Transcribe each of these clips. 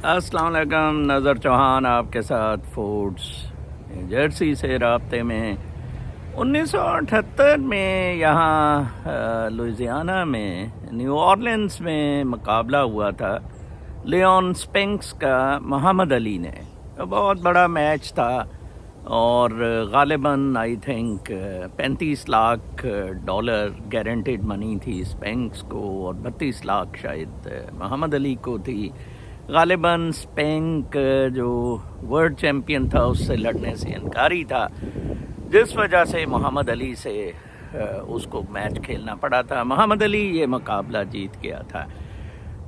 السلام علیکم، نظر چوہان آپ کے ساتھ فوڈز جرسی سے رابطے میں 1978 میں یہاں لوئزیانا میں نیو آرلینز میں مقابلہ ہوا تھا لیون اسپنکس کا محمد علی نے. بہت بڑا میچ تھا اور غالباً آئی تھنک $35 لاکھ گارنٹیڈ منی تھی اسپنکس کو اور 32 لاکھ شاید محمد علی کو تھی. غالباً اسپینک جو ورلڈ چیمپئن تھا اس سے لڑنے سے انکاری تھا، جس وجہ سے محمد علی سے اس کو میچ کھیلنا پڑا تھا. محمد علی یہ مقابلہ جیت گیا تھا.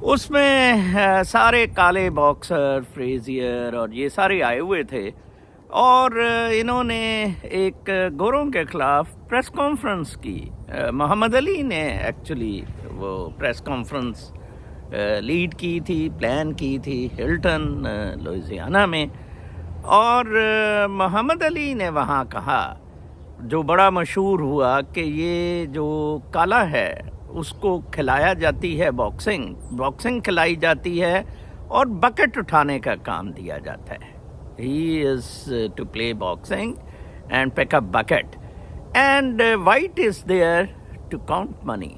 اس میں سارے کالے باکسر فریزیئر اور یہ سارے آئے ہوئے تھے اور انہوں نے ایک گوروں کے خلاف پریس کانفرنس کی. محمد علی نے ایکچولی وہ پریس کانفرنس لیڈ کی تھی، پلان کی تھی ہلٹن لوئزیانا میں، اور محمد علی نے وہاں کہا جو بڑا مشہور ہوا کہ یہ جو کالا ہے اس کو کھلایا جاتی ہے باکسنگ کھلائی جاتی ہے اور بکٹ اٹھانے کا کام دیا جاتا ہے. He is to play boxing and pick up bucket and wait is there to count money.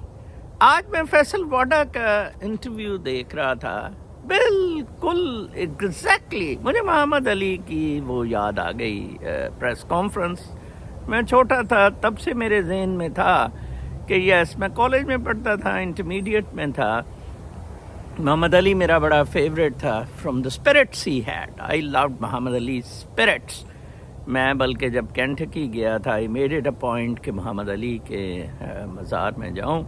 آج میں فیصل واڈا کا انٹرویو دیکھ رہا تھا، بالکل ایگزیکٹلی مجھے محمد علی کی وہ یاد آ گئی پریس کانفرنس. میں چھوٹا تھا تب سے میرے ذہن میں تھا کہ یس، میں کالج میں پڑھتا تھا، انٹرمیڈیٹ میں تھا. محمد علی میرا بڑا فیوریٹ تھا. From the spirits he had, I loved Muhammad Ali spirits. میں بلکہ جب کینٹکی گیا تھا I made it a point کہ محمد علی کے مزار میں جاؤں.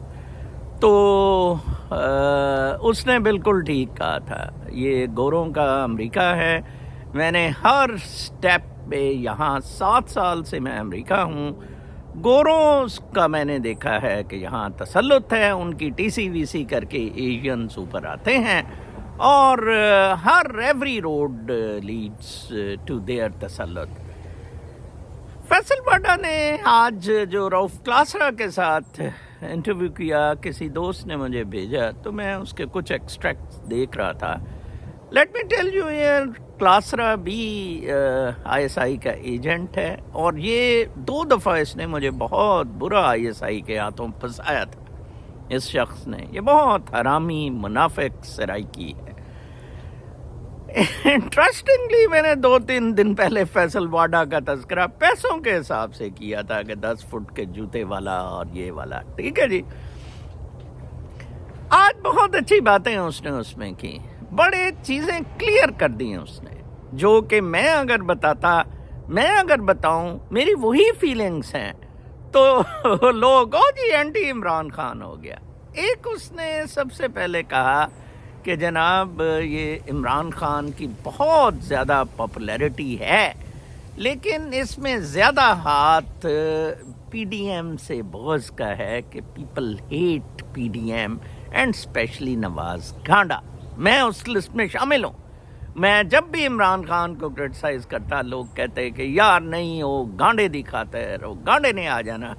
تو اس نے بالکل ٹھیک کہا تھا. یہ گوروں کا امریکہ ہے. میں نے ہر سٹیپ پہ یہاں 7 سال سے میں امریکہ ہوں، گوروں کا میں نے دیکھا ہے کہ یہاں تسلط ہے. ان کی ٹی سی وی سی کر کے ایشینز اوپر آتے ہیں اور ہر every road leads to their تسلط. فیصل واڈا نے آج جو روف کلاسرا کے ساتھ انٹرویو کیا، کسی دوست نے مجھے بھیجا تو میں اس کے کچھ ایکسٹریکٹس دیکھ رہا تھا. لیٹ می ٹیل یو، یہ کلاسرا بھی آئی ایس آئی کا ایجنٹ ہے اور یہ 2 دفعہ اس نے مجھے بہت برا آئی ایس آئی کے ہاتھوں پھنسایا تھا. اس شخص نے یہ بہت حرامی منافق سرائکی ہے. انٹرسٹنگلی میں نے 2-3 دن پہلے فیصل واڈا کا تذکرہ پیسوں کے حساب سے کیا تھا کہ 10 فٹ کے جوتے والا اور یہ والا. ٹھیک ہے جی. آج بہت اچھی باتیں اس نے اس میں کی، بڑے چیزیں کلیئر کر دی ہیں اس نے، جو کہ میں اگر بتاؤں میری وہی فیلنگز ہیں تو لوگ جی اینٹی عمران خان ہو گیا. ایک اس نے سب سے پہلے کہا کہ جناب یہ عمران خان کی بہت زیادہ پاپولیرٹی ہے، لیکن اس میں زیادہ ہاتھ پی ڈی ایم سے بغض کا ہے کہ people hate P D M and especially Nawaz گانڈا. میں اس لسٹ میں شامل ہوں. میں جب بھی عمران خان کو کرٹیسائز کرتا لوگ کہتے کہ یار نہیں وہ گانڈے دکھاتا ہے، وہ گانڈے نے آ جانا.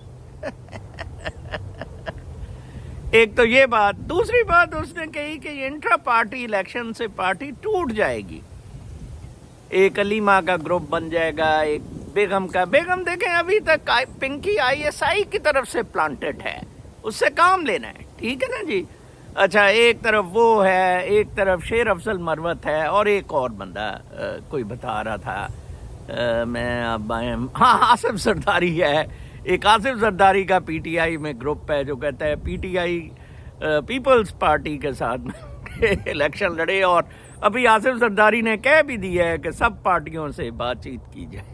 ایک تو یہ بات. دوسری بات اس نے کہی کہ یہ انٹرا پارٹی الیکشن سے پارٹی ٹوٹ جائے گی. ایک علیمہ کا گروپ بن جائے گا، ایک بیگم کا. بیگم دیکھیں ابھی تک پنکی آئی ایس آئی کی طرف سے پلانٹڈ ہے، اس سے کام لینا ہے. ٹھیک ہے نا جی. اچھا، ایک طرف وہ ہے، ایک طرف شیر افضل مروت ہے اور ایک اور بندہ کوئی بتا رہا تھا میں اب آصف زرداری ہے. ایک آصف زرداری کا پی ٹی آئی میں گروپ ہے جو کہتا ہے P T I Peoples Party کے ساتھ الیکشن لڑے، اور ابھی آصف زرداری نے کہہ بھی دیا ہے کہ سب پارٹیوں سے بات چیت کی جائے.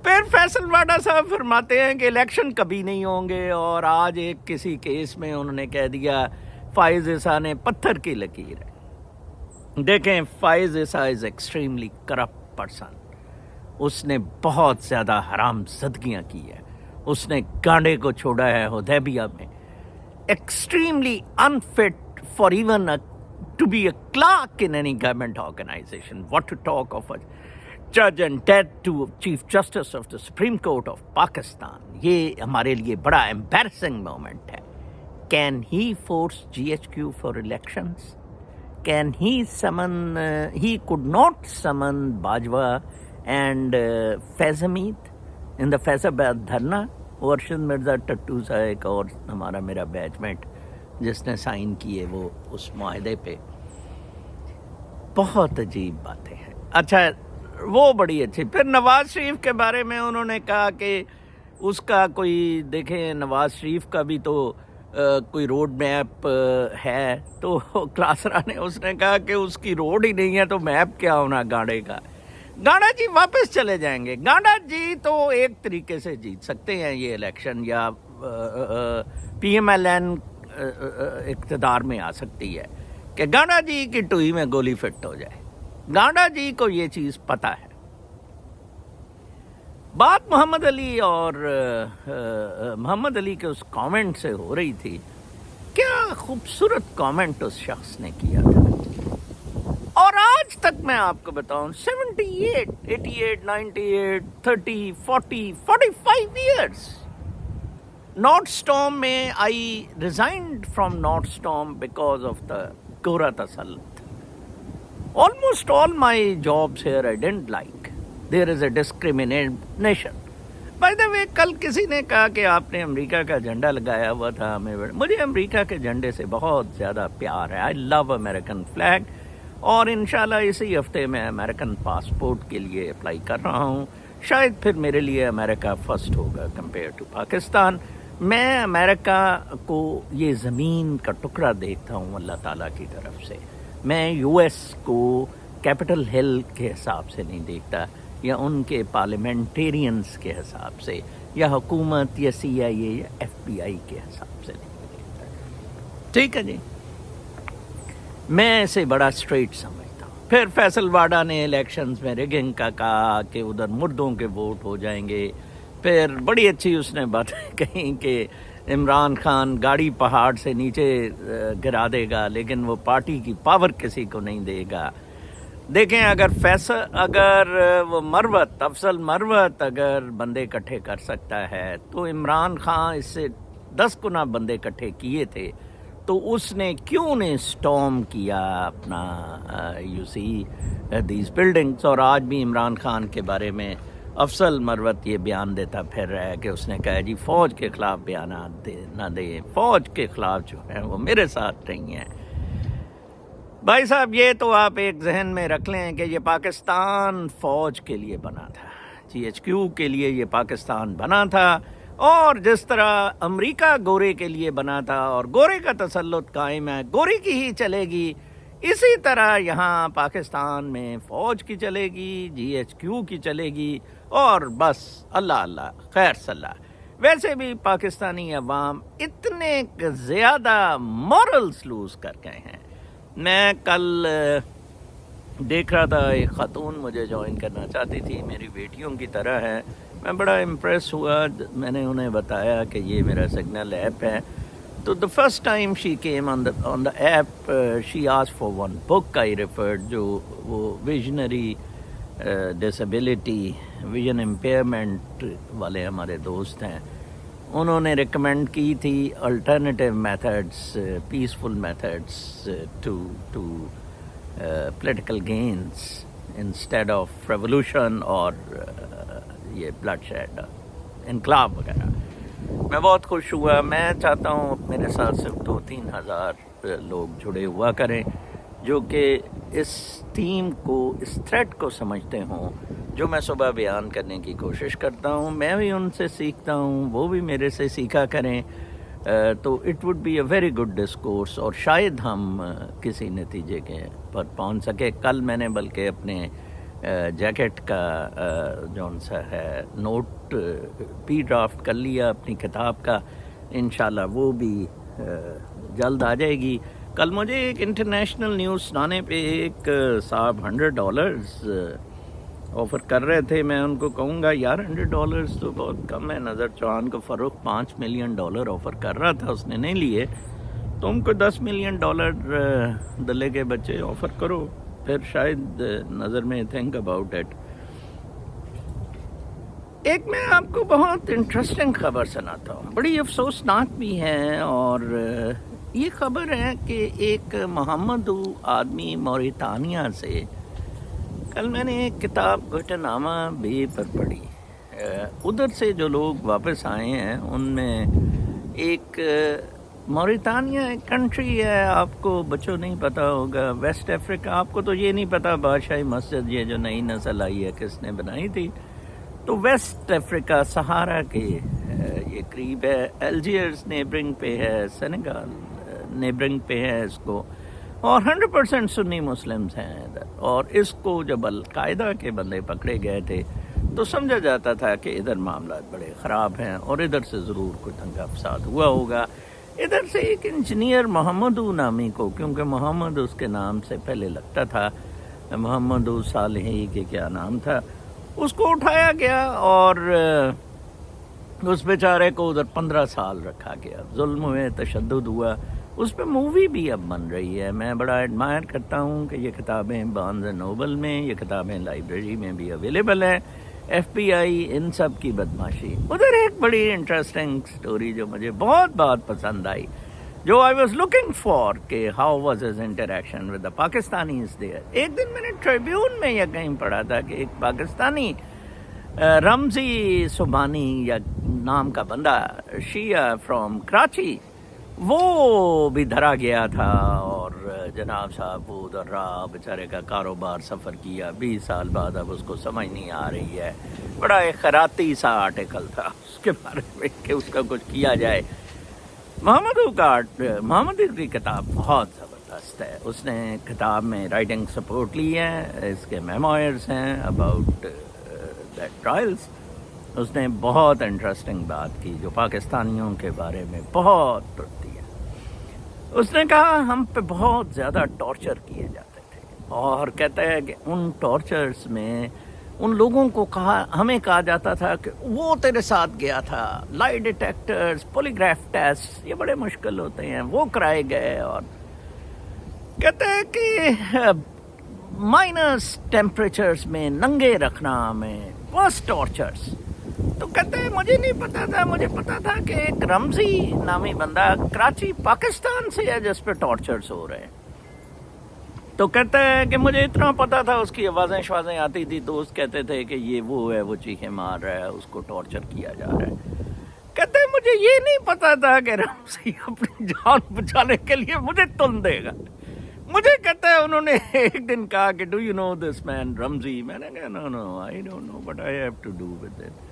پھر فیصل واڈا صاحب فرماتے ہیں کہ الیکشن کبھی نہیں ہوں گے، اور آج ایک کسی کیس میں انہوں نے کہہ دیا فائز عیسیٰ نے پتھر کی لکیر ہے. دیکھیں، فائز عیسیٰ از ایکسٹریملی کرپٹ پرسن. اس نے بہت زیادہ حرام زدگیاں کی ہے. اس نے گانڈے کو چھوڑا ہے حدیبیہ میں. Extremely unfit for even to be a clerk in any government organisation. What to talk of a جج and that too chief justice of the supreme court of Pakistan. یہ ہمارے لیے بڑا امبیرسنگ مومنٹ ہے. Can he force G H Q for elections? can he summon, he could not summon Bajwa and Faizameet in the Faizabad Dharna. ورشد مرزا ٹٹو سا ایک اور ہمارا میرا بیچمنٹ جس نے سائن کیے وہ اس معاہدے پہ. بہت عجیب باتیں ہیں. اچھا وہ بڑی اچھی. پھر نواز شریف کے بارے میں انہوں نے کہا کہ اس کا کوئی دیکھیں نواز شریف کا بھی تو کوئی روڈ میپ ہے. تو کلاسرا نے اس نے کہا کہ اس کی روڈ ہی نہیں ہے تو میپ کیا ہونا گانڈے کا. گانڈا جی واپس چلے جائیں گے. گانڈا جی تو ایک طریقے سے جیت سکتے ہیں یہ الیکشن, یا پی ایم ایل این اقتدار میں آ سکتی ہے کہ گانڈا جی کی ٹوئی میں گولی فٹ ہو جائے. گانڈا جی کو یہ چیز پتہ ہے. بات محمد علی اور محمد علی کے اس کامنٹ سے ہو رہی تھی. کیا خوبصورت کامنٹ اس شخص نے کیا تھا. اور آج تک میں آپ کو بتاؤں 78, 88, 98, 30, 40, 45 ایئرس نارتھ اسٹارم میں I resigned from North Storm because of the گورا تسلط. Almost all my jobs here I didn't like. There is a discrimination. By the way کل کسی نے کہا کہ آپ نے امریکہ کا جھنڈا لگایا ہوا تھا. مجھے امریکہ کے جھنڈے سے بہت زیادہ پیار ہے. آئی لو امریکن فلیگ. اور انشاءاللہ اسی ہفتے میں امریکن پاسپورٹ کے لیے اپلائی کر رہا ہوں. شاید پھر میرے لیے امریکہ فرسٹ ہوگا کمپیئر ٹو پاکستان. میں امریکہ کو یہ زمین کا ٹکڑا دیکھتا ہوں اللہ تعالیٰ کی طرف سے. میں یو ایس کو کیپٹل ہل کے حساب سے نہیں دیکھتا, یا ان کے پارلیمنٹیرینز کے حساب سے, یا حکومت یا سی آئی اے یا ایف بی آئی کے حساب سے نہیں دیکھتا. ٹھیک ہے جی, میں اسے بڑا اسٹریٹ سمجھتا ہوں. پھر فیصل واڈا نے الیکشنز میں ریگنگ کا کہا کہ ادھر مردوں کے ووٹ ہو جائیں گے. پھر بڑی اچھی اس نے بات کہیں کہ عمران خان گاڑی پہاڑ سے نیچے گرا دے گا لیکن وہ پارٹی کی پاور کسی کو نہیں دے گا. دیکھیں اگر وہ مروت افضل مروت اگر بندے اکٹھے کر سکتا ہے تو عمران خان اس سے 10 گنا بندے اکٹھے کیے تھے. تو اس نے کیوں نے اسٹارم کیا اپنا یو سی دیز بلڈنگس. اور آج بھی عمران خان کے بارے میں افضل مروت یہ بیان دیتا پھر رہا ہے کہ اس نے کہا جی فوج کے خلاف بیانات نہ دیں, فوج کے خلاف جو ہیں وہ میرے ساتھ نہیں ہیں. بھائی صاحب یہ تو آپ ایک ذہن میں رکھ لیں کہ یہ پاکستان فوج کے لیے بنا تھا, جی ایچ کیو کے لیے یہ پاکستان بنا تھا. اور جس طرح امریکہ گورے کے لیے بنا تھا اور گورے کا تسلط قائم ہے, گورے کی ہی چلے گی, اسی طرح یہاں پاکستان میں فوج کی چلے گی, جی ایچ کیو کی چلے گی, اور بس اللہ اللہ خیر صلاح. ویسے بھی پاکستانی عوام اتنے زیادہ مورلز لوز کر گئے ہیں. میں کل دیکھ رہا تھا ایک خاتون مجھے جوائن کرنا چاہتی تھی, میری بیٹیوں کی طرح ہے. میں بڑا امپریس ہوا, میں نے انہیں بتایا کہ یہ میرا سگنل ایپ ہے. تو the first time she came on the app, she asked for one book I referred, جو وہ ویژنری ڈسیبلٹی ویژن امپیئرمنٹ والے ہمارے دوست ہیں, انہوں نے ریکمینڈ کی تھی alternative methods, peaceful methods to political gains instead of revolution اور یہ بلڈ شیڈ انقلاب وغیرہ. میں بہت خوش ہوا. میں چاہتا ہوں میرے ساتھ صرف 2-3 ہزار لوگ جڑے ہوا کریں جو کہ اس ٹیم کو, اس تھریٹ کو سمجھتے ہوں جو میں صبح بیان کرنے کی کوشش کرتا ہوں. میں بھی ان سے سیکھتا ہوں, وہ بھی میرے سے سیکھا کریں. تو it would be a very good discourse, اور شاید ہم کسی نتیجے کے پر پہنچ سکے. کل میں نے بلکہ اپنے جیکٹ کا جون سا ہے نوٹ پی ڈرافٹ کر لیا اپنی کتاب کا. انشاءاللہ وہ بھی جلد آ جائے گی. کل مجھے ایک انٹرنیشنل نیوز سنانے پہ ایک صاحب $100 آفر کر رہے تھے. میں ان کو کہوں گا یار $100 تو بہت کم ہے. نظر چوہان کو فروخت $5 ملین آفر کر رہا تھا, اس نے نہیں لیے. تم کو $10 ملین دلے کے بچے آفر کرو, پھر شاید نظر میں تھنک اباؤٹ اٹ. ایک میں آپ کو بہت انٹرسٹنگ خبر سناتا ہوں, بڑی افسوسناک بھی ہے اور یہ خبر ہے کہ ایک محمد آدمی موریتانیہ سے، کل میں نے ایک کتاب گوئٹنامہ بے پر پڑھی، ادھر سے جو لوگ واپس آئے ہیں ان میں ایک موریتانیہ ایک کنٹری ہے، آپ کو بچوں نہیں پتہ ہوگا، ویسٹ افریقہ، آپ کو تو یہ نہیں پتہ بادشاہی مسجد یہ جو نئی نسل آئی ہے کس نے بنائی تھی، تو ویسٹ افریقہ سہارا کے یہ قریب ہے، الجیئرس نیبرنگ پہ ہے، سینیگال نیبرنگ پہ ہے اس کو، اور 100% سنی مسلمز ہیں ادھر، اور اس کو جب القاعدہ کے بندے پکڑے گئے تھے تو سمجھا جاتا تھا کہ ادھر معاملات بڑے خراب ہیں اور ادھر سے ضرور کوئی دنگا فساد ہوا ہوگا۔ ادھر سے ایک انجینئر محمد نامی کو، کیونکہ محمد اس کے نام سے پہلے لگتا تھا، محمد صالحی کے کیا نام تھا، اس کو اٹھایا گیا اور اس بیچارے کو ادھر 15 سال رکھا گیا، ظلم ہوئے، تشدد ہوا، اس پہ مووی بھی اب بن رہی ہے۔ میں بڑا ایڈمائر کرتا ہوں کہ یہ کتابیں بارنز اینڈ نوبل میں، یہ کتابیں لائبریری میں بھی اویلیبل ہیں، ایف بی آئی ان سب کی بدماشی۔ ادھر ایک بڑی انٹرسٹنگ سٹوری جو مجھے بہت پسند آئی، جو آئی واز لوکنگ فار کہ how was his interaction with the Pakistanis there. ایک دن میں نے ٹریبیون میں یہ کہیں پڑھا تھا کہ ایک پاکستانی رمزی سبحانی یا نام کا بندہ، شیعہ فرام کراچی، وہ بھی دھرا گیا تھا، اور جناب صاحب وہ ادھر رہا، بیچارے کا کاروبار سفر کیا، 20 سال بعد اب اس کو سمجھ نہیں آ رہی ہے، بڑا ایک خیراتی سا آرٹیکل تھا اس کے بارے میں کہ اس کا کچھ کیا جائے۔ محمد کی کتاب بہت زبردست ہے، اس نے کتاب میں رائٹنگ سپورٹ لی ہے، اس کے میموئرز ہیں اباؤٹ دیٹ ٹرائلز، اس نے بہت انٹرسٹنگ بات کی جو پاکستانیوں کے بارے میں بہت پڑتی ہے۔ اس نے کہا ہم پہ بہت زیادہ ٹارچر کیے جاتے تھے، اور کہتا ہے کہ ان ٹارچرز میں ان لوگوں کو ہمیں کہا جاتا تھا کہ وہ تیرے ساتھ گیا تھا، لائی ڈیٹیکٹرز، پولیگراف ٹیسٹ، یہ بڑے مشکل ہوتے ہیں، وہ کرائے گئے، اور کہتے ہیں کہ مائنس ٹیمپریچرز میں ننگے رکھنا ہمیں، بس ٹارچرز۔ تو کہتے ہیں مجھے نہیں پتا تھا، مجھے پتا تھا کہ ایک رمزی نامی بندہ کراچی پاکستان سے ہے جس پہ ٹارچرز ہو رہے ہیں۔ تو کہتا ہے کہ مجھے اتنا پتا تھا، اس کی آوازیں شوازیں آتی تھی، دوست کہتے تھے کہ یہ وہ ہے، وہ چیخیں مار رہا ہے، اس کو ٹارچر کیا جا رہا ہے۔ کہتے ہیں مجھے یہ نہیں پتا تھا کہ رمزی اپنی جان بچانے کے لیے مجھے تن دے گا۔ مجھے کہتا ہے انہوں نے ایک دن کہا کہ ڈو یو نو دس مین رمزی؟ میں نے کہا no I don't know but I have to do with it,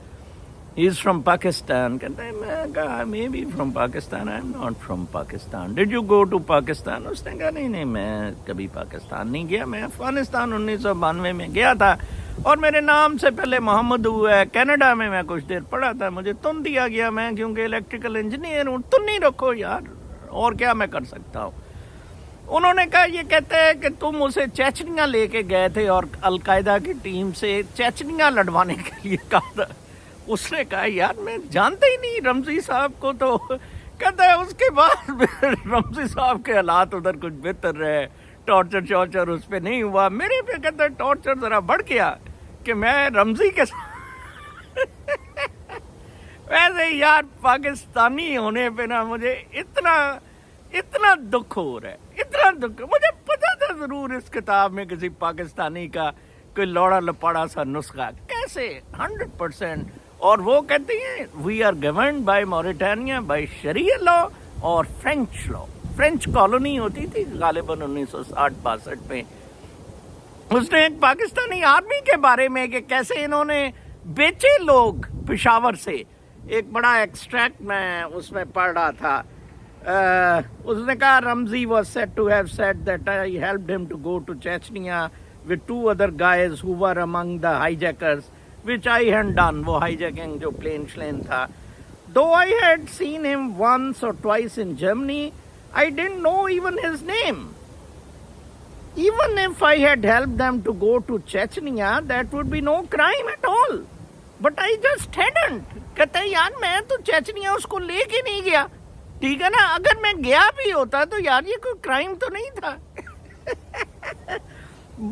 he is from Pakistan. کہتا ہے میں کہا may be from Pakistan, I am not from Pakistan. Did you go to Pakistan? اس نے کہا نہیں میں کبھی پاکستان نہیں گیا، میں افغانستان 1992 میں گیا تھا، اور میرے نام سے پہلے محمد ہے، کینیڈا میں میں کچھ دیر پڑھا تھا، مجھے تن دیا گیا، میں کیونکہ الیکٹریکل انجینئر ہوں، تن نہیں رکھو یار، اور کیا میں کر سکتا ہوں۔ انہوں نے کہا یہ کہتے ہیں کہ تم اسے چیچنیاں لے کے گئے تھے اور القاعدہ کی ٹیم سے چیچنیاں لڑوانے کے لیے کہا تھا۔ اس نے کہا یار میں جانتا ہی نہیں رمزی صاحب کو، تو کہتا ہے اس کے بعد رمزی صاحب کے حالات ادھر کچھ بہتر رہے، ٹارچر اس پہ نہیں ہوا، میرے پہ کہتا ہے ٹارچر ذرا بڑھ گیا کہ میں رمزی کے ساتھ ویسے یار پاکستانی ہونے پہ نا مجھے اتنا دکھ ہو رہا ہے، اتنا دکھ۔ مجھے پتا تھا ضرور اس کتاب میں کسی پاکستانی کا کوئی لوڑا لپاڑا سا نسخہ، کیسے 100%۔ اور وہ کہتے ہیں we are governed by Mauritania by sharia law اور فرینچ لا۔ فرینچ کالونی ہوتی تھی غالباً 1960-62 میں۔ اس نے ایک پاکستانی آرمی کے بارے میں کہ کیسے انہوں نے بیچے لوگ پشاور سے، ایک بڑا ایکسٹریکٹ میں اس میں پڑھ رہا تھا۔ اس نے کہا رمزی was said to have said that I helped him to go to Chechnya with 2 other guys who were among the hijackers, which I had done. وہ hijacking جو plane شلین تھا. Though I had seen him once or twice in Germany, I didn't know even his name. Even if I had helped them to go to Chechnya, that would be no crime at all. But I just hadn't. کہتے ہیں یار میں تو Chechnya اس کو لے کے نہیں گیا، ٹھیک ہے نا، اگر میں گیا بھی ہوتا تو یار یہ کوئی کرائم تو نہیں تھا۔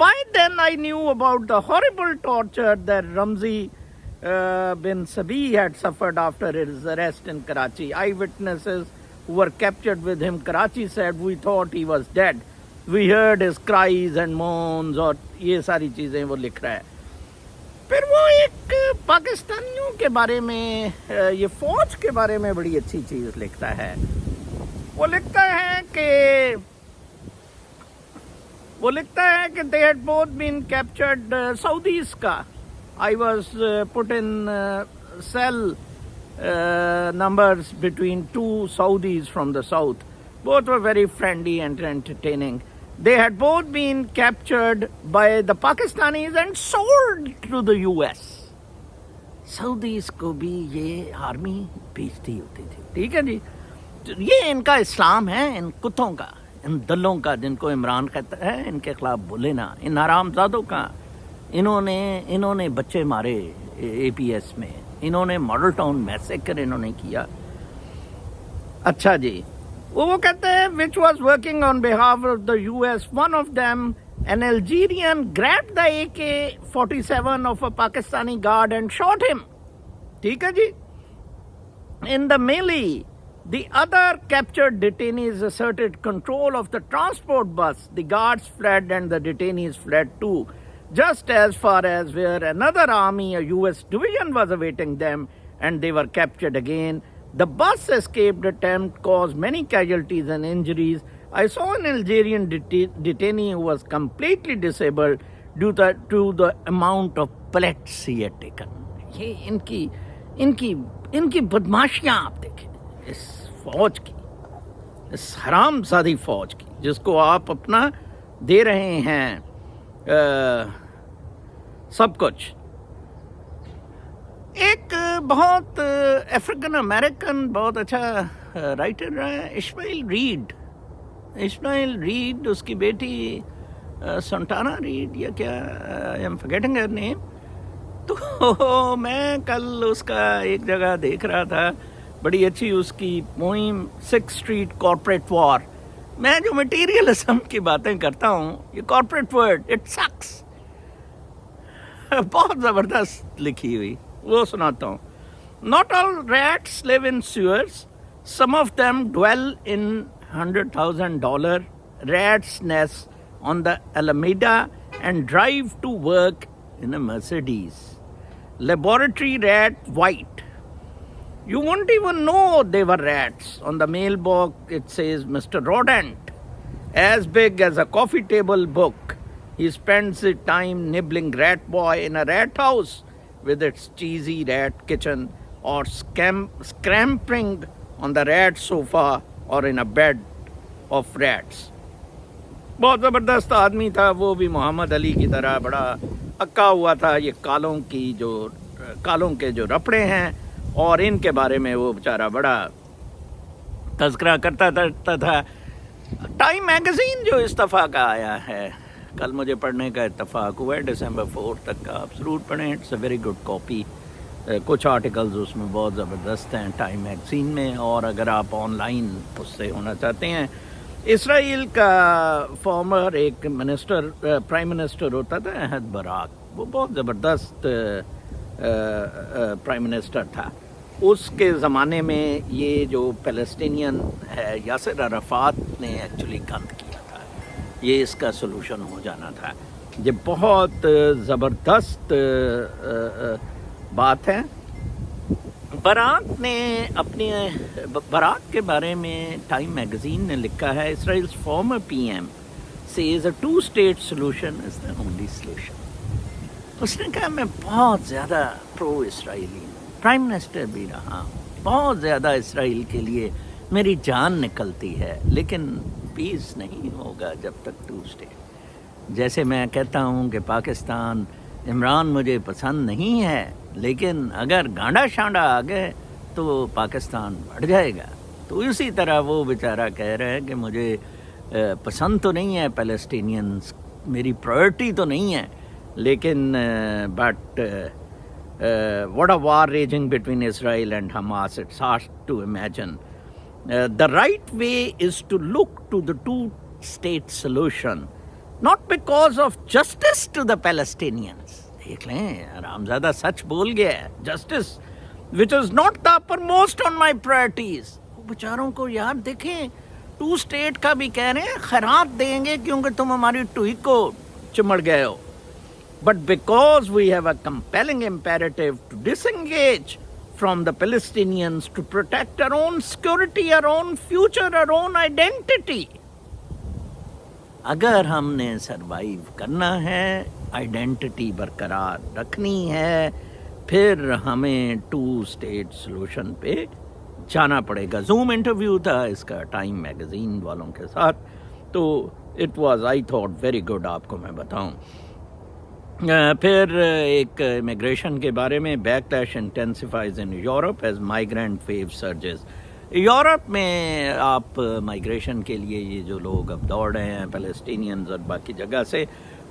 By then I knew about the horrible torture that Ramzi bin Sabi had suffered after his arrest in Karachi. Eyewitnesses who were captured with him, Karachi said, we thought he was dead. We heard his cries and moans, اور یہ ساری چیزیں وہ لکھ رہا ہے. پھر وہ ایک پاکستانیوں کے بارے میں یہ فوج کے بارے میں بڑی اچھی چیز لکھتا ہے. وہ لکھتا ہے کہ they had both been captured, Saudis کا. I was put in cell numbers between two Saudis from the south. Both were very friendly and entertaining. They had both been captured by the Pakistanis and sold to the US. Saudis کو بھی یہ army بھیجتی ہوتی تھی. ٹھیک ہے جی. یہ ان کا اسلام ہے, ان کتوں کا, ان دلوں کا جن کو عمران کہتا ہے, ان کے خلاف بولے نا, ان حرام زادوں کا. انہوں نے بچے مارے اے پی ایس میں, انہوں نے ماڈل ٹاؤن میسیکر انہوں نے کیا. اچھا جی, وہ کہتے ہیں which was working on behalf of the US. One of them, an Algerian, grabbed the AK-47 of a Pakistani guard and shot him. ٹھیک ہے جی. In the melee, the other captured detainees asserted control of the transport bus. The guards fled and the detainees fled too, just as far as where another army, a US division, was awaiting them, and they were captured again. The bus escaped attempt caused many casualties and injuries. I saw an Algerian detainee who was completely disabled due to the amount of pellets he had taken. یہ ان کی بدماشیاں آپ دیکھیں اس فوج کی, اس حرام زادی فوج کی, جس کو آپ اپنا دے رہے ہیں سب کچھ. ایک بہت افریقن امریکن بہت اچھا رائٹر ہے اسماعیل ریڈ, اس کی بیٹی سنٹانا ریڈ یا کیا, آئی ایم فرگیٹنگ ہر نیم. تو میں کل اس کا ایک جگہ دیکھ رہا تھا, بڑی اچھی اس کی پوئم 6 اسٹریٹ کارپوریٹ وار. میں جو مٹیریلزم کی باتیں کرتا ہوں, یہ کارپوریٹ ورڈ اٹ سکس, بہت زبردست لکھی ہوئی, وہ سناتا ہوں. Not all rats live in sewers. Some of them dwell in $100,000 rats' nests on the Alameda and drive to work in a Mercedes. Laboratory rat white. You wouldn't even know they were rats. On the mailbox it says Mr. Rodent, as big as a coffee table book. He spends his time nibbling rat boy in a rat house with its cheesy rat kitchen, or scampering on the rat sofa or in a bed of rats. بہت زبردست آدمی تھا وہ بھی, محمد علی کی طرح بڑا اکا ہوا تھا. یہ کالوں کے جو رپڑے ہیں, اور ان کے بارے میں وہ بیچارہ بڑا تذکرہ کرتا تھا. ٹائم میگزین جو اس دفعہ کا آیا ہے, کل مجھے پڑھنے کا اتفاق ہوا ہے, December 4 تک کا, آپ ضرور پڑھیں. It's a very good copy. کچھ آرٹیکلز اس میں بہت زبردست ہیں ٹائم میگزین میں. اور اگر آپ آن لائن اس سے ہونا چاہتے ہیں, اسرائیل کا فارمر ایک پرائم منسٹر ہوتا تھا احد براک, وہ بہت زبردست پرائم منسٹر تھا. اس کے زمانے میں یہ جو پیلسٹینین ہے, یاسر عرفات نے ایکچولی گند کیا تھا, یہ اس کا سلوشن ہو جانا تھا. یہ بہت زبردست بات ہے. براک کے بارے میں ٹائم میگزین نے لکھا ہے, اسرائیل's former PM says a two-state solution is the only solution. اس نے کہا میں بہت زیادہ پرو اسرائیلی ہوں, پرائم منسٹر بھی رہا ہوں, بہت زیادہ اسرائیل کے لیے میری جان نکلتی ہے, لیکن پیس نہیں ہوگا جب تک ٹو اسٹیٹ. جیسے میں کہتا ہوں کہ پاکستان, عمران مجھے پسند نہیں ہے, لیکن اگر گانڈا شانڈا آ گئے تو پاکستان بڑھ جائے گا. تو اسی طرح وہ بیچارہ کہہ رہے ہیں کہ مجھے پسند تو نہیں ہے پیلسٹینینز, میری پرائرٹی تو نہیں ہے, لیکن but what a war raging between Israel and Hamas, it's hard to imagine. The right way is to look to the two-state solution, not because of justice to the Palestinians. دیکھ لیں, رامزادہ سچ بول گیا ہے. Justice, which is not the uppermost on my priorities. بیچاروں کو یار دیکھیں 2 state کا بھی کہہ رہے ہیں خیرات دیں گے کیونکہ تم ہماری ٹوئی کو چمڑ گئے ہو. But because we have a compelling imperative to disengage from the Palestinians to protect our own security, our own future, our own identity. اگر ہم نے سروائیو کرنا ہے، آئیڈینٹی برقرار رکھنی ہے، پھر ہمیں 2 اسٹیٹ سلوشن پہ جانا پڑے گا. زوم انٹرویو تھا اس کا ٹائم میگزین والوں کے ساتھ، تو it was I thought very good. آپ کو میں بتاؤں پھر ایک امیگریشن کے بارے میں، backlash intensifies in Europe as migrant wave surges. Europe میں آپ مائیگریشن کے لیے یہ جو لوگ اب دوڑ رہے ہیں فلسطینینز اور باقی جگہ سے،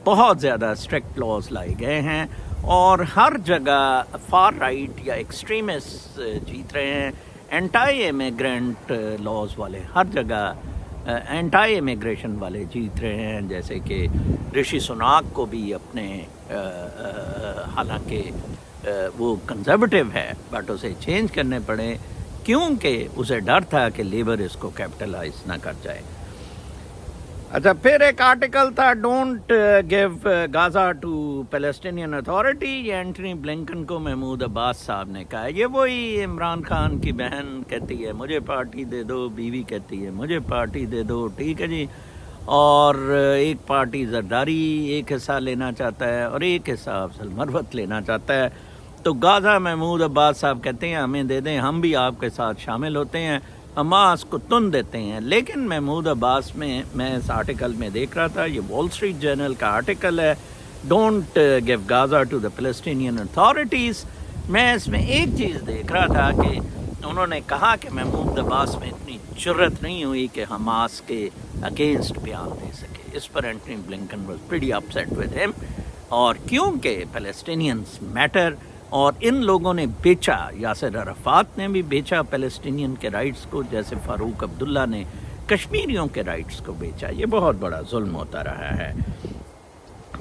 بہت زیادہ اسٹرکٹ لاز لائے گئے ہیں اور ہر جگہ فار رائٹ یا ایکسٹریمسٹ جیت رہے ہیں. اینٹائی امیگرینٹ لاز والے ہر جگہ اینٹائی امیگریشن والے جیت رہے ہیں. جیسے کہ رشی سناک کو بھی اپنے حالانکہ وہ کنزرویٹو ہے بٹ اسے چینج کرنے پڑے کیونکہ اسے ڈر تھا کہ لیبر اس کو کیپٹلائز نہ کر جائے. اچھا، پھر ایک آرٹیکل تھا don't give Gaza to Palestinian authority. یہ اینٹنی بلنکن کو محمود عباس صاحب نے کہا. یہ وہی عمران خان کی بہن کہتی ہے مجھے پارٹی دے دو، بیوی کہتی ہے مجھے پارٹی دے دو، ٹھیک ہے جی. اور ایک پارٹی زرداری ایک حصہ لینا چاہتا ہے اور ایک حصہ افضل مروت لینا چاہتا ہے. تو غازہ محمود عباس صاحب کہتے ہیں ہمیں دے دیں، ہم بھی آپ کے ساتھ شامل ہوتے ہیں، حماس کو تن دیتے ہیں. لیکن محمود عباس میں اس آرٹیکل میں دیکھ رہا تھا، یہ وال اسٹریٹ جرنل کا آرٹیکل ہے، don't give Gaza to the Palestinian authorities. میں اس میں ایک چیز دیکھ رہا تھا کہ انہوں نے کہا کہ محمود عباس میں اتنی جرت نہیں ہوئی کہ حماس کے اگینسٹ بیان دے سکے. اس پر Antony Blinken was pretty upset with him, اور کیونکہ فلسطینینز میٹر اور ان لوگوں نے بیچا، یاسر عرفات نے بھی بیچا فلسطینین کے رائٹس کو، جیسے فاروق عبداللہ نے کشمیریوں کے رائٹس کو بیچا. یہ بہت بڑا ظلم ہوتا رہا ہے.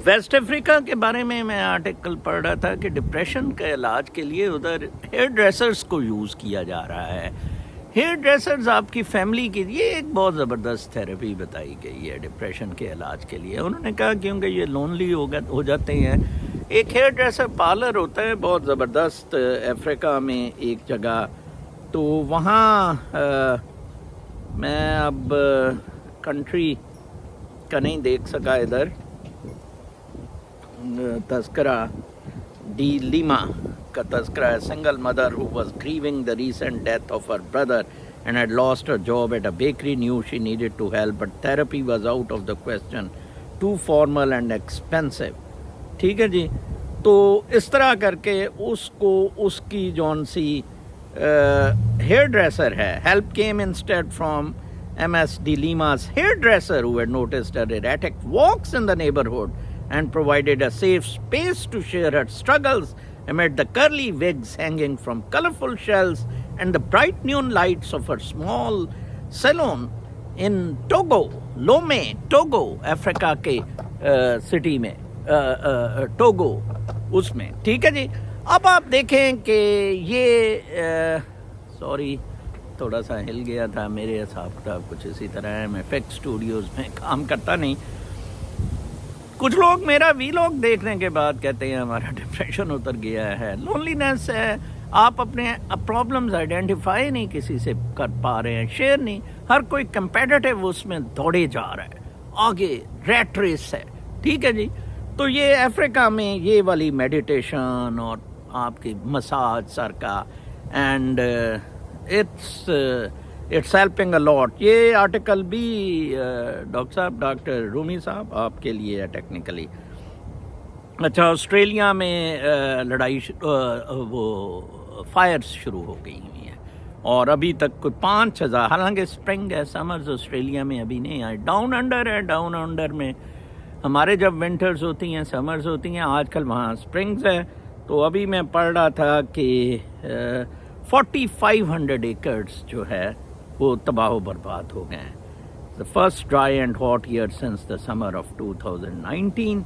ویسٹ افریقہ کے بارے میں آرٹیکل پڑھ رہا تھا کہ ڈپریشن کے علاج کے لیے ادھر ہیئر ڈریسرز کو یوز کیا جا رہا ہے. ہیئر ڈریسرز آپ کی فیملی کے لیے ایک بہت زبردست تھیراپی بتائی گئی ہے ڈپریشن کے علاج کے لیے. انہوں نے کہا کیونکہ یہ لونلی ہو جاتے ہیں. ایک ہیئر ڈریسر پارلر ہوتا ہے بہت زبردست افریقہ میں ایک جگہ، تو وہاں میں اب کنٹری کا نہیں دیکھ سکا، ادھر تذکرہ ڈی لیما کا تذکرہ ہے. Single mother who was grieving the recent death of her brother and had lost her job at a bakery knew she needed to help but therapy was out of the question, too formal and expensive. ٹھیک ہے جی. تو اس طرح کر کے اس کو اس کی جون سی ہیئر ڈریسر ہے، help came instead from M S D لیما's hair dresser who had noticed her erratic walks in the neighborhood and provided a safe space to share her struggles amid the curly wigs hanging from colorful shells and the bright neon lights of her small salon in Togo, Lomé, Togo, افریقہ کے city میں، Togo اس میں. ٹھیک ہے جی. اب آپ دیکھیں کہ یہ سوری تھوڑا سا ہل گیا تھا، میرے حساب کتاب کچھ اسی طرح ہے. میں فیکس اسٹوڈیوز میں کام کرتا نہیں. کچھ لوگ میرا ویلاگ دیکھنے کے بعد کہتے ہیں ہمارا ڈپریشن اتر گیا ہے، لونلینس ہے. آپ اپنے پرابلمز آئیڈینٹیفائی نہیں کسی سے کر پا رہے ہیں، شیئر نہیں. ہر کوئی کمپیٹیٹیو اس میں دوڑے جا رہا ہے، آگے ریٹ ریس ہے. ٹھیک ہے جی. تو یہ افریقہ میں یہ والی میڈیٹیشن اور آپ کی مساج سر کا اینڈ اٹس ہیلپنگ اے لاٹ. یہ آرٹیکل بھی ڈاکٹر صاحب، ڈاکٹر رومی صاحب آپ کے لیے ہے ٹیکنیکلی. اچھا، آسٹریلیا میں لڑائی وہ فائرز شروع ہو گئی ہوئی ہیں اور ابھی تک کوئی 5000، حالانکہ اسپرنگ ہے، سمرز آسٹریلیا میں ابھی نہیں آئے. ڈاؤن انڈر ہے، ڈاؤن انڈر میں ہمارے جب ونٹرز ہوتی ہیں، سمرز ہوتی ہیں، آج کل وہاں اسپرنگز ہے. تو ابھی میں پڑھ رہا تھا کہ 4500 ایکڑز جو ہے وہ تباہ و برباد ہو گئے ہیں. The first dry and hot year since the summer of 2019.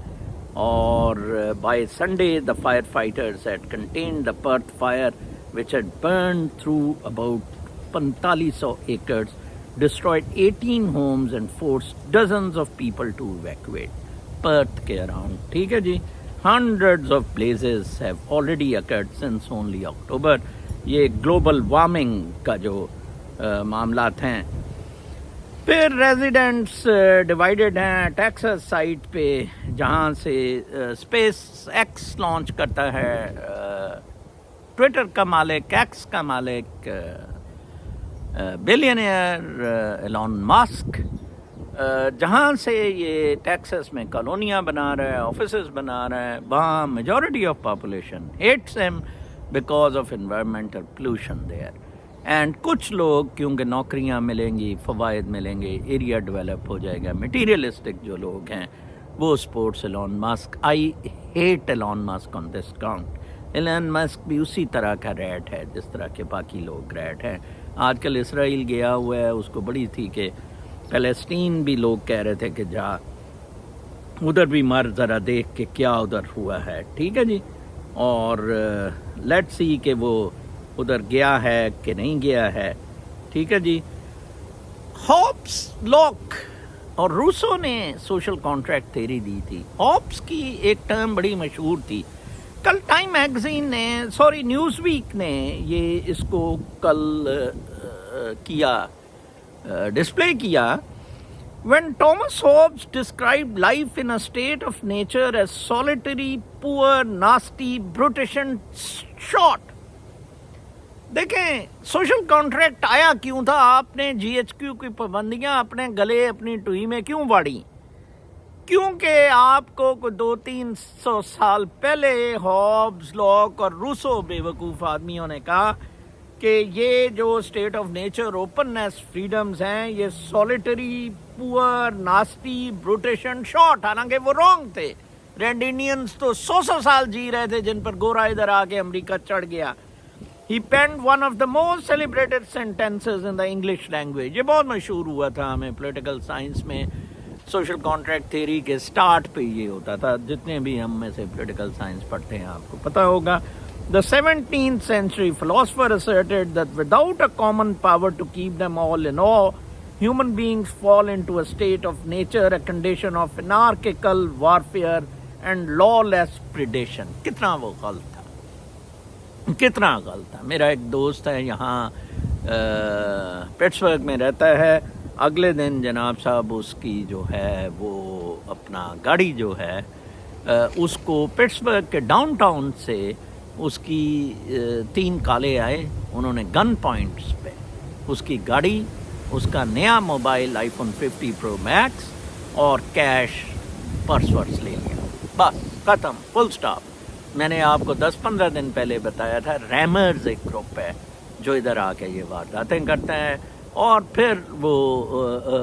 اور by Sunday the firefighters had contained the Perth fire which had burned through about 4500 acres, destroyed 18 homes and forced dozens of people to evacuate. Perth کے around. ٹھیک ہے جی. Hundreds of blazes have already occurred since only October. یہ global warming کا جو معاملات ہیں. پھر residents divided ہیں ٹیکسس سائٹ پہ جہاں سے اسپیس ایکس لانچ کرتا ہے ٹویٹر کا مالک، ایکس کا مالک بلینئر ایلون ماسک، جہاں سے یہ ٹیکسس میں کالونیاں بنا رہا ہے، آفیسز بنا رہا ہے. وہاں میجورٹی آف پاپولیشن ہیٹس ہم because of environmental pollution there. And کچھ لوگ کیونکہ نوکریاں ملیں گی، فوائد ملیں گے، ایریا ڈیولپ ہو جائے گا. مٹیریلسٹک جو لوگ ہیں وہ supports Elon Musk. I hate Elon Musk on this count. Elon Musk بھی اسی طرح کا ریٹ ہے جس طرح کے باقی لوگ ریٹ ہیں. آج کل اسرائیل گیا ہوا ہے، اس کو بڑی تھی کہ فلسطین بھی لوگ کہہ رہے تھے کہ جا ادھر بھی مر ذرا دیکھ کے کیا ادھر ہوا ہے. ٹھیک ہے جی. اور لیٹ سی کہ وہ ادھر گیا ہے کہ نہیں گیا ہے. ٹھیک ہے جی. ہوبز، لاک اور روسو نے سوشل کانٹریکٹ تھیوری دی تھی. ہوبز کی ایک ٹرم بڑی مشہور تھی. کل ٹائم میگزین نے نیوز ویک نے یہ اس کو کل کیا ڈسپلے کیا. When Thomas Hobbes described life in a state of nature as solitary, poor, nasty, brutish and short. دیکھیں سوشل کانٹریکٹ آیا کیوں تھا؟ آپ نے جی ایچ کیو کی پابندیاں اپنے گلے اپنی ٹوئی میں کیوں واڑی؟ کیونکہ آپ کو کوئی 200-300 سال پہلے ہابز، لاک اور روسو بے وقوف آدمیوں نے کہا کہ یہ جو state of nature, openness, freedoms ہیں، یہ سولیٹری، پور، ناسٹی، بروٹش اینڈ شارٹ. حالانکہ وہ رانگ تھے. ریڈ انڈینز تو 100 سال جی رہے تھے جن پر گورا ادھر آ کے امریکہ چڑھ گیا. He penned one of the most celebrated sentences in the English language. یہ بہت مشہور ہوا تھا ہمیں پولیٹیکل سائنس میں. سوشل کانٹریکٹ تھیوری کے سٹارٹ پہ یہ ہوتا تھا. جتنے بھی ہم میں سے پولیٹیکل سائنس پڑھتے ہیں آپ کو پتہ ہوگا. The 17th century philosopher asserted that without a common power to keep them all in awe, human beings fall into a state of nature, a condition of anarchical warfare and lawless predation. کتنا وہ غلط تھا، کتنا غلط تھا. میرا ایک دوست ہے یہاں پیٹسبرگ میں رہتا ہے. اگلے دن جناب صاحب اس کی جو ہے وہ اپنا گاڑی جو ہے اس کو پیٹسبرگ کے ڈاؤن ٹاؤن سے اس کی 3 کالے آئے. انہوں نے گن پوائنٹس پہ اس کی گاڑی، اس کا نیا موبائل آئی فون 50 پرو میکس اور کیش پرس ورس لے لیا. بس ختم، فل سٹاپ. میں نے آپ کو 10-15 دن پہلے بتایا تھا ریمرز ایک گروپ ہے جو ادھر آ کے یہ وارداتیں کرتے ہیں اور پھر وہ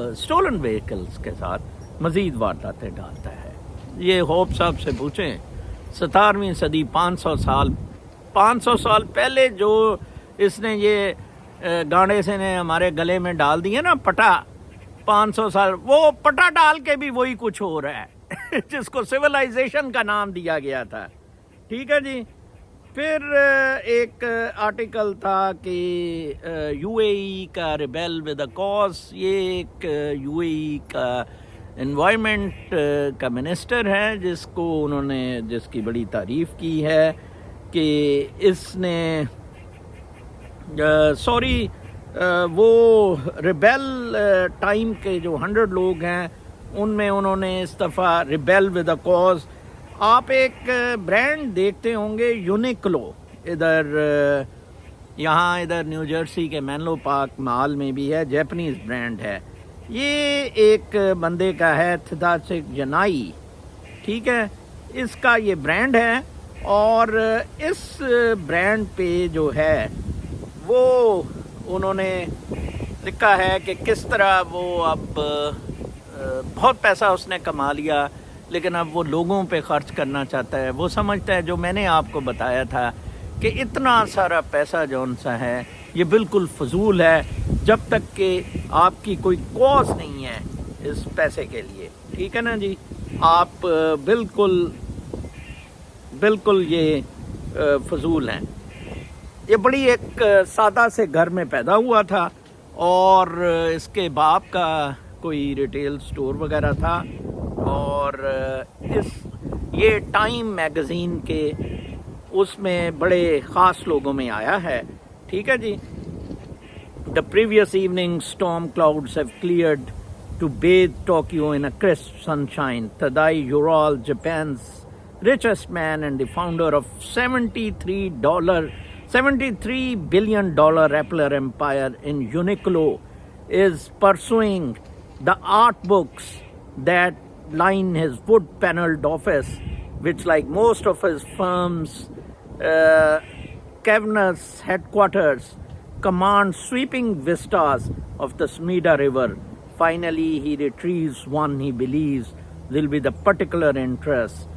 اسٹولن وہیکلس کے ساتھ مزید وارداتیں ڈالتا ہے. یہ ہوپ صاحب سے پوچھیں 17ویں صدی 500 سال پہلے جو اس نے یہ گانڈے سے نے ہمارے گلے میں ڈال دیے نا پٹا، 500 سال وہ پٹا ڈال کے بھی وہی کچھ ہو رہا ہے جس کو سویلائزیشن کا نام دیا گیا تھا. ٹھیک ہے جی. پھر ایک آرٹیکل تھا کہ یو اے ای کا ریبیل ود اے کاز. یہ ایک یو اے ای کا انوائرمنٹ کا منسٹر ہے جس کو انہوں نے جس کی بڑی تعریف کی ہے کہ اس نے وہ ریبیل ٹائم کے جو 100 لوگ ہیں ان میں انہوں نے اس دفعہ ریبیل ود اے کاز. آپ ایک برانڈ دیکھتے ہوں گے یونیکلو، ادھر نیو جرسی کے مینلو پارک مال میں بھی ہے، جیپنیز برانڈ ہے. یہ ایک بندے کا ہے تھداسک جنائی. ٹھیک ہے، اس کا یہ برانڈ ہے اور اس برانڈ پہ جو ہے وہ انہوں نے لکھا ہے کہ کس طرح وہ اب بہت پیسہ اس نے کما لیا لیکن اب وہ لوگوں پہ خرچ کرنا چاہتا ہے. وہ سمجھتا ہے جو میں نے آپ کو بتایا تھا کہ اتنا سارا پیسہ جون سا ہے یہ بالکل فضول ہے جب تک کہ آپ کی کوئی کاز نہیں ہے اس پیسے کے لیے. ٹھیک ہے نا جی. آپ بالکل یہ فضول ہیں. یہ بڑی ایک سادہ سے گھر میں پیدا ہوا تھا اور اس کے باپ کا کوئی ریٹیل سٹور وغیرہ تھا، اور یہ ٹائم میگزین کے اس میں بڑے خاص لوگوں میں آیا ہے. ٹھیک ہے جی. The previous evening storm clouds have cleared to bathe Tokyo in a crisp sunshine. Tadai Ural, Japan's richest man and the founder of $73 billion Rappler empire in Uniqlo, is pursuing the art books that line his wood-paneled office, which, like most of his firm's cavernous headquarters, commands sweeping vistas of the Smida River. Finally, he retrieves one he believes will be the particular interest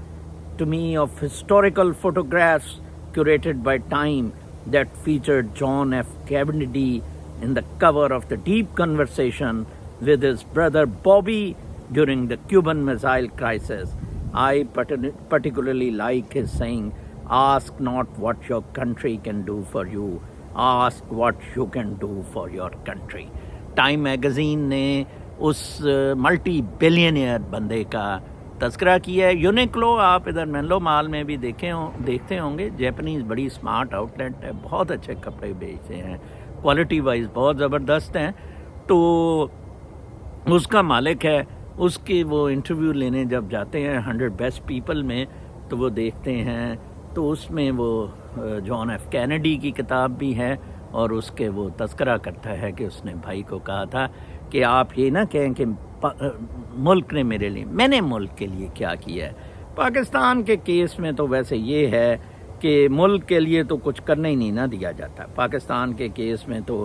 to me of historical photographs curated by Time that featured John F. Kennedy in the cover of the deep conversation with his brother Bobby during the Cuban Missile Crisis. I particularly like his saying, "Ask not what your country can do for you, ask what you can do for your country." Time magazine نے اس multi billionaire بندے کا تذکرہ کیا ہے. یونیکلو آپ ادھر Menlo مال میں بھی دیکھتے ہوں گے. جیپنیز بڑی اسمارٹ آؤٹ لیٹ ہے، بہت اچھے کپڑے بیچتے ہیں، کوالٹی وائز بہت زبردست ہیں. تو اس کا مالک ہے، اس کے وہ انٹرویو لینے جب جاتے ہیں 100 بیسٹ پیپل میں تو وہ دیکھتے ہیں، تو اس میں وہ جان ایف کینیڈی کی کتاب بھی ہے، اور اس کے وہ تذکرہ کرتا ہے کہ اس نے بھائی کو کہا تھا کہ آپ یہ نہ کہیں کہ ملک نے میرے لیے، میں نے ملک کے لیے کیا کیا ہے. پاکستان کے کیس میں تو ویسے یہ ہے کہ ملک کے لیے تو کچھ کرنے ہی نہیں نہ دیا جاتا. پاکستان کے کیس میں تو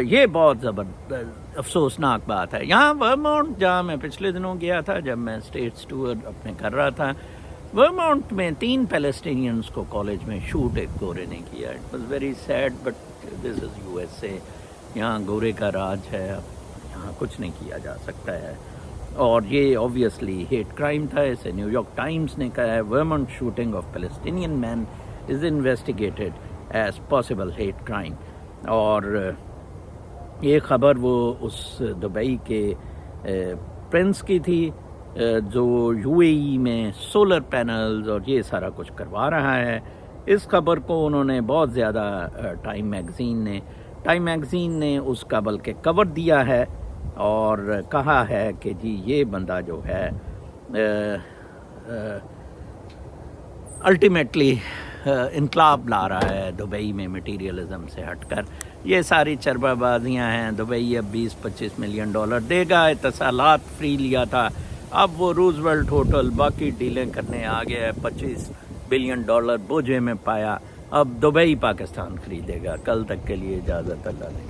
یہ بہت زبردست افسوسناک بات ہے. یہاں ورمونٹ جہاں میں پچھلے دنوں گیا تھا جب میں اسٹیٹس ٹور اپنے کر رہا تھا، ورمونٹ میں 3 پیلسٹینینز کو کالج میں شوٹ ایک گورے نے کیا. It was very sad, but this is USA. یہاں گورے کا راج ہے، یہاں کچھ نہیں کیا جا سکتا ہے. اور یہ آبویسلی ہیٹ کرائم تھا. اسے نیو یارک ٹائمز نے کہا ہے Vermont shooting of Palestinian man is investigated as possible hate crime. اور یہ خبر وہ اس دبئی کے پرنس کی تھی جو UAE میں سولر پینلز اور یہ سارا کچھ کروا رہا ہے. اس خبر کو انہوں نے بہت زیادہ ٹائم میگزین نے اس کا بلکہ کور دیا ہے اور کہا ہے کہ جی یہ بندہ جو ہے الٹیمیٹلی انقلاب لا رہا ہے دبئی میں مٹیریلزم سے ہٹ کر. یہ ساری چربہ بازیاں ہیں. دبئی اب $20-25 ملین دے گا. اتصالات فری لیا تھا، اب وہ روزویلٹ ہوٹل باقی ڈیلیں کرنے آ گیا ہے. $25 بلین بوجھے میں پایا. اب دبئی پاکستان خریدے گا. کل تک کے لیے اجازت، اللہ نے.